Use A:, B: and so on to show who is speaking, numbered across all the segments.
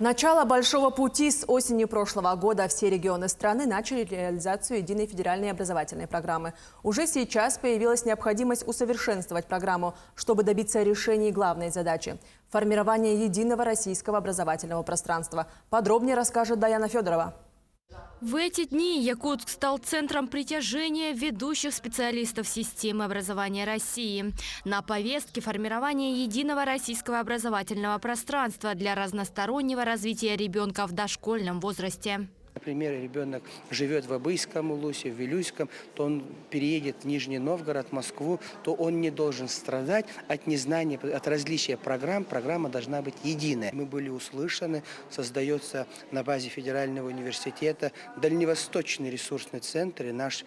A: Начало большого пути. С осени прошлого года все регионы страны начали реализацию единой федеральной образовательной программы. Уже сейчас появилась необходимость усовершенствовать программу, чтобы добиться решения главной задачи – формирования единого российского образовательного пространства. Подробнее расскажет Даяна Федорова.
B: В эти дни Якутск стал центром притяжения ведущих специалистов системы образования России. На повестке формирование единого российского образовательного пространства для разностороннего развития ребенка в дошкольном возрасте.
C: Например, ребенок живет в Абыйском улусе, в Вилюйском, то он переедет в Нижний Новгород, Москву, то он не должен страдать от незнания, от различия программ. Программа должна быть единая. Мы были услышаны, создается на базе Федерального университета Дальневосточный ресурсный центр. И наш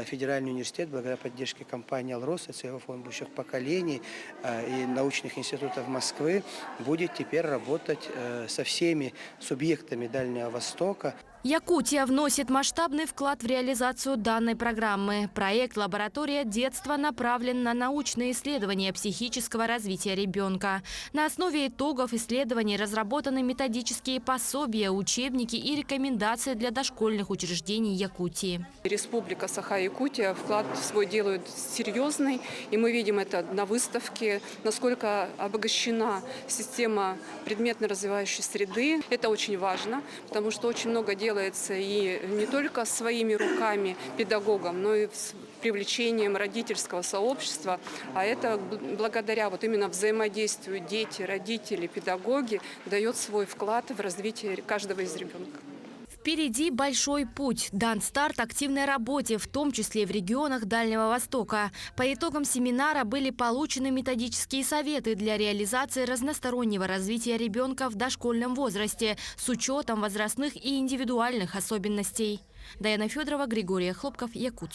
C: федеральный университет, благодаря поддержке компании «Алрос», ЦФ фонд будущих поколений и научных институтов Москвы, будет теперь работать со всеми субъектами Дальнего Востока.
B: Якутия вносит масштабный вклад в реализацию данной программы. Проект «Лаборатория детства» направлен на научные исследования психического развития ребенка. На основе итогов исследований разработаны методические пособия, учебники и рекомендации для дошкольных учреждений Якутии.
D: Республика Саха-Якутия вклад свой делает серьезный, и мы видим это на выставке, насколько обогащена система предметно-развивающей среды. Это очень важно, потому что очень много делается и не только своими руками педагогам, но и с привлечением родительского сообщества. А это благодаря вот именно взаимодействию дети, родители, педагоги дает свой вклад в развитие каждого из ребенка.
B: Впереди большой путь. Дан старт активной работе, в том числе в регионах Дальнего Востока. По итогам семинара были получены методические советы для реализации разностороннего развития ребенка в дошкольном возрасте с учетом возрастных и индивидуальных особенностей. Даяна Федорова, Григорий Хлопков, Якутск.